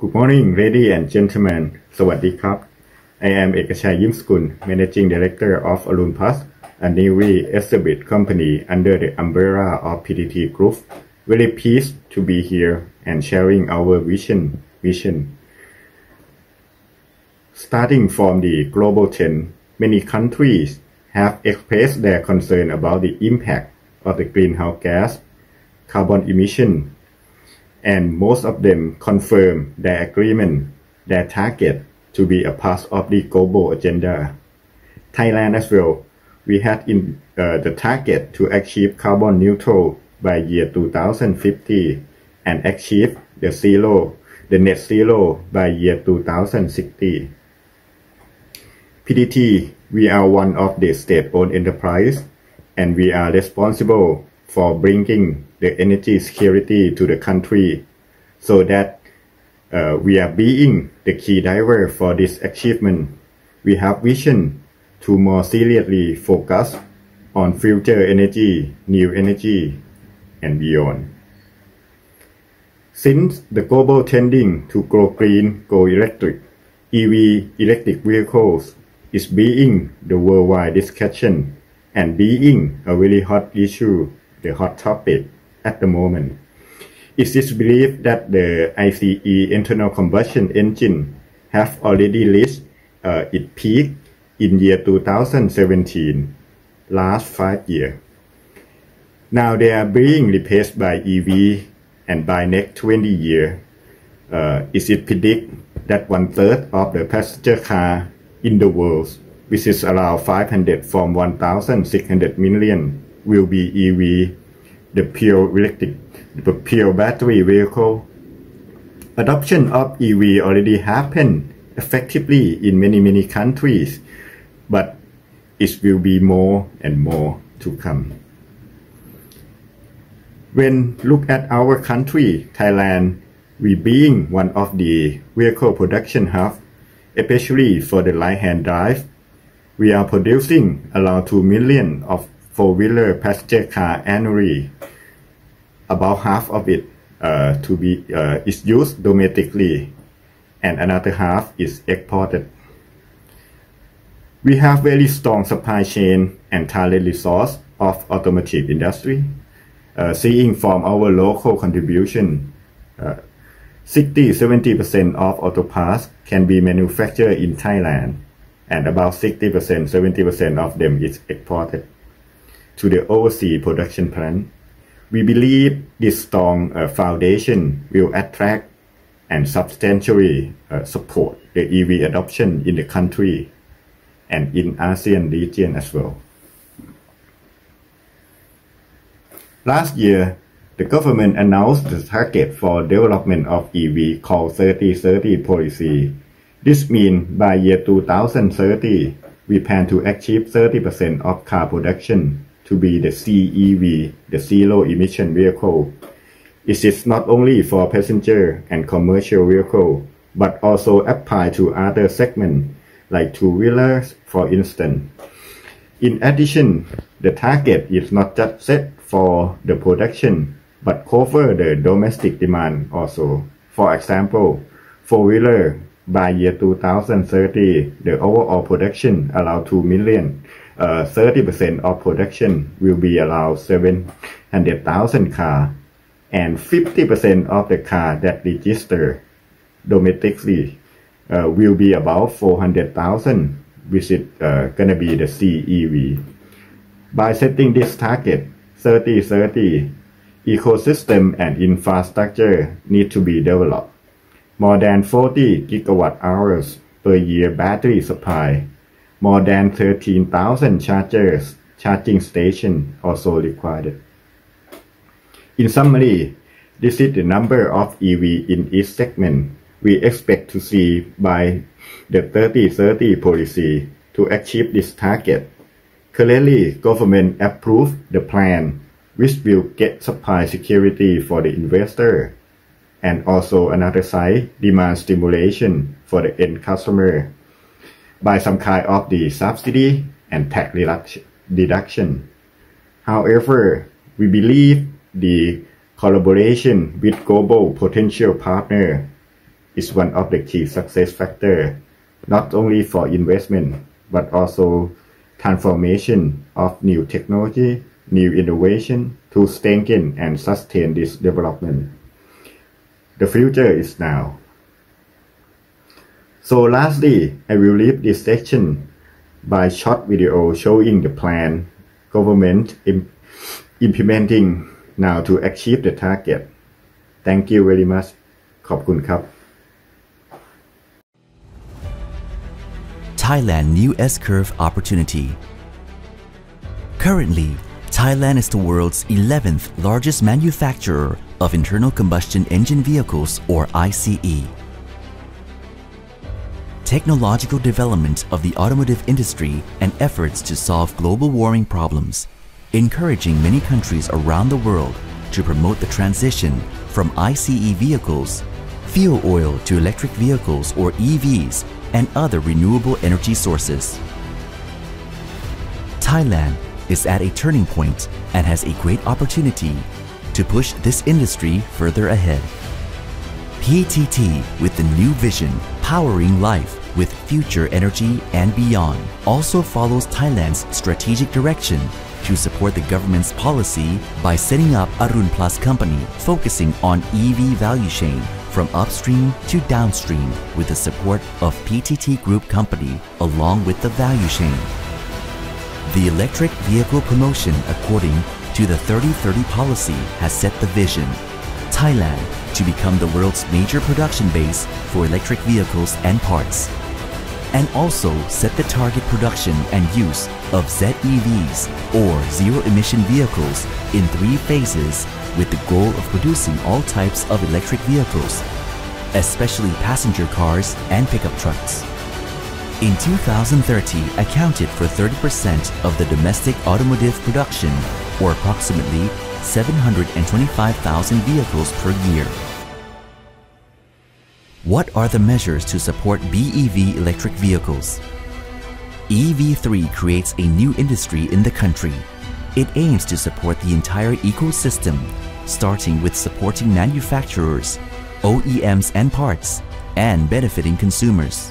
Good morning, ladies and gentlemen. สวัสดีครับ I am Ekachai Yimsakul, Managing Director of ARUN Plus, a newly established company under the umbrella of PTT Group. Very pleased to be here and sharing our vision. Starting from the global trend, many countries have expressed their concern about the impact of the greenhouse gas, carbon emission, and most of them confirm their target to be a part of the global agenda. Thailand as well, we had the target to achieve carbon neutral by year 2050 and achieve the net zero by year 2060. PTT, we are one of the state-owned enterprise, and we are responsible for bringing the energy security to the country, so that we are being the key driver for this achievement. We have vision to more seriously focus on future energy, new energy, and beyond. Since the global trending to go green, go electric, electric vehicles is being the worldwide discussion and being a very hot issue, the hot topic at the moment. It is believed that the ICE internal combustion engine have already reached its peak in year 2017, last 5 years. Now they are being replaced by EV, and by next 20 years, it is predicted that 1/3 of the passenger car in the world, which is around 500 from 1,600 million, will be EV, the pure battery vehicle. Adoption of EV already happened effectively in many countries, but it will be more and more to come. When look at our country, Thailand, we being one of the vehicle production hub, especially for the right-hand drive, we are producing around 2 million of four-wheeler passenger car annually. About half of it is used domestically, and another half is exported. We have very strong supply chain and talent resource of automotive industry. Seeing from our local contribution, 60-70% of auto parts can be manufactured in Thailand, and about 60-70% of them is exported to the overseas production plant. We believe this strong foundation will attract and substantially support the EV adoption in the country and in ASEAN region as well. Last year, the government announced the target for development of EV called 30-30 policy. This means by year 2030, we plan to achieve 30% of car production to be the CEV, the zero emission vehicle. It is not only for passenger and commercial vehicle, but also apply to other segments like two-wheelers, for instance. In addition, the target is not just set for the production, but cover the domestic demand also. For example, four-wheeler by year 2030, the overall production around 2 million. 30% of production will be around 700,000 cars, and 50% of the car that register domestically will be about 400,000, which is gonna be the CEV. By setting this target, 30-30, ecosystem and infrastructure need to be developed. More than 40 gigawatt hours per year battery supply, more than 13,000 charging stations also required. In summary, this is the number of EV in each segment we expect to see by the 30-30 policy to achieve this target. Currently, government approved the plan, which will get supply security for the investor, and also another side, demand stimulation for the end customer by some kind of the subsidy and tax deduction. However, we believe the collaboration with global potential partner is one of the key success factors, not only for investment, but also transformation of new technology, new innovation to strengthen and sustain this development. The future is now. So lastly, I will leave this section by short video showing the plan government implementing now to achieve the target. Thank you very much. ขอบคุณครับ Thailand New S-Curve Opportunity. Currently, Thailand is the world's 11th largest manufacturer of internal combustion engine vehicles or ICE. Technological development of the automotive industry and efforts to solve global warming problems, encouraging many countries around the world to promote the transition from ICE vehicles, fuel oil to electric vehicles or EVs and other renewable energy sources. Thailand is at a turning point and has a great opportunity to push this industry further ahead. PTT, with the new vision, powering life with future energy and beyond, also follows Thailand's strategic direction to support the government's policy by setting up ARUN Plus company focusing on EV value chain from upstream to downstream with the support of PTT Group company along with the value chain. The electric vehicle promotion according to the 3030 policy has set the vision, Thailand to become the world's major production base for electric vehicles and parts, and also set the target production and use of ZEVs or zero-emission vehicles in 3 phases with the goal of producing all types of electric vehicles, especially passenger cars and pickup trucks. In 2030, accounted for 30% of the domestic automotive production, or approximately 725,000 vehicles per year. What are the measures to support BEV electric vehicles? EV3 creates a new industry in the country. It aims to support the entire ecosystem, starting with supporting manufacturers, OEMs and parts, and benefiting consumers.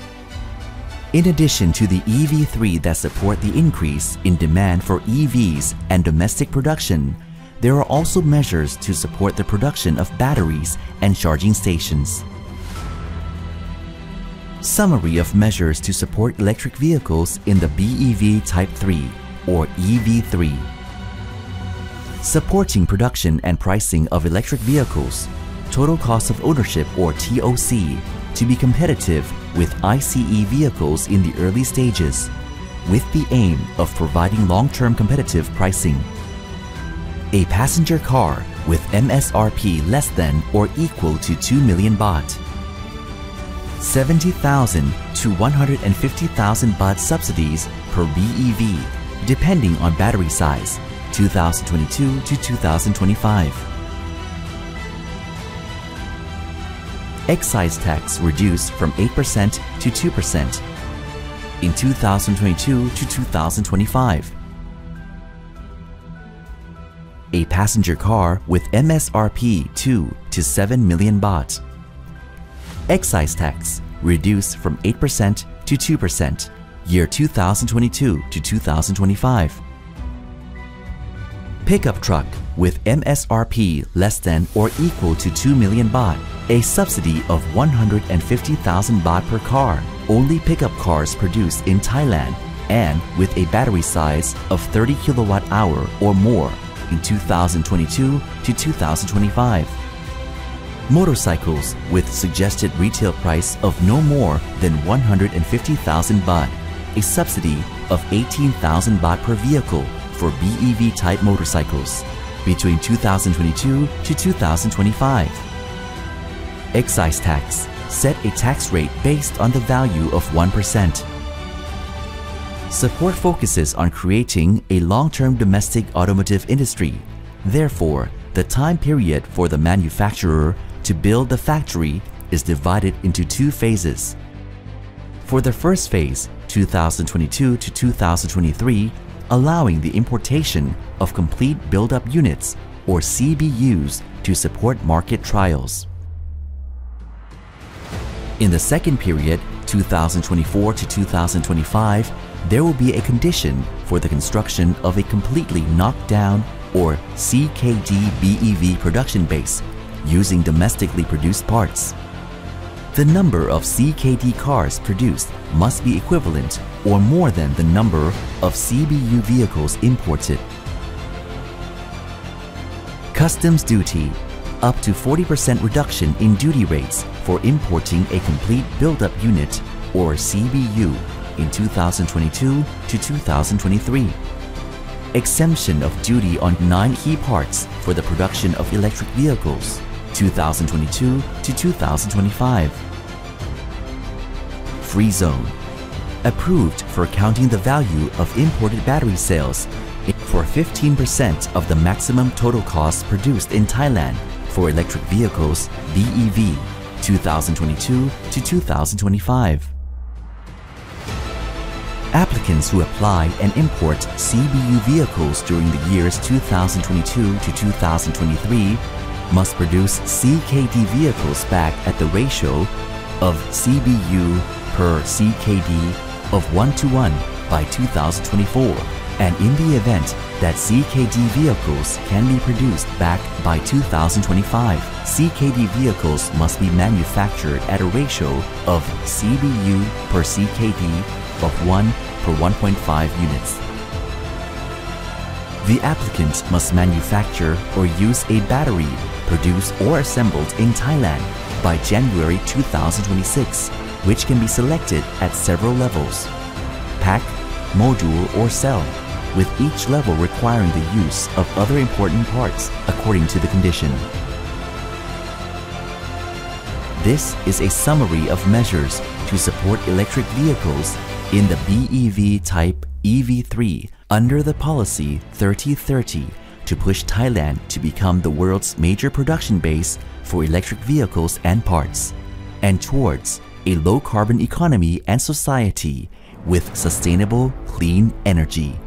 In addition to the EV3 that support the increase in demand for EVs and domestic production, there are also measures to support the production of batteries and charging stations. Summary of measures to support electric vehicles in the BEV Type 3 or EV3. Supporting production and pricing of electric vehicles, total cost of ownership or TOC, to be competitive with ICE vehicles in the early stages, with the aim of providing long-term competitive pricing. A passenger car with MSRP less than or equal to 2 million baht. 70,000 to 150,000 baht subsidies per BEV, depending on battery size, 2022 to 2025. Excise tax reduced from 8% to 2% in 2022 to 2025. A passenger car with MSRP 2 to 7 million baht. Excise tax reduced from 8% to 2% year 2022 to 2025. Pickup truck with MSRP less than or equal to 2 million baht, a subsidy of 150,000 baht per car, only pickup cars produced in Thailand and with a battery size of 30 kilowatt-hour or more in 2022 to 2025. Motorcycles with suggested retail price of no more than 150,000 baht, a subsidy of 18,000 baht per vehicle for BEV type motorcycles between 2022 to 2025. Excise tax set a tax rate based on the value of 1%. Support focuses on creating a long-term domestic automotive industry. Therefore, the time period for the manufacturer to build the factory is divided into 2 phases. For the first phase, 2022 to 2023, allowing the importation of complete build-up units or CBUs to support market trials. In the second period, 2024 to 2025, there will be a condition for the construction of a completely knocked down or CKD BEV production base using domestically produced parts. The number of CKD cars produced must be equivalent or more than the number of CBU vehicles imported. Customs duty, up to 40% reduction in duty rates for importing a complete build-up unit or CBU in 2022 to 2023. Exemption of duty on 9 key parts for the production of electric vehicles, 2022 to 2025. Free zone, approved for counting the value of imported battery cells for 15% of the maximum total cost produced in Thailand for electric vehicles BEV 2022 to 2025. Applicants who apply and import CBU vehicles during the years 2022 to 2023 must produce CKD vehicles back at the ratio of CBU per CKD of 1:1 by 2024, and in the event that CKD vehicles can be produced back by 2025, CKD vehicles must be manufactured at a ratio of CBU per CKD of 1 per 1.5 units. The applicant must manufacture or use a battery produced or assembled in Thailand by January 2026, which can be selected at several levels: pack, module, or cell, with each level requiring the use of other important parts according to the condition. This is a summary of measures to support electric vehicles in the BEV type EV3 under the policy 3030 to push Thailand to become the world's major production base for electric vehicles and parts, and towards a low-carbon economy and society with sustainable, clean energy.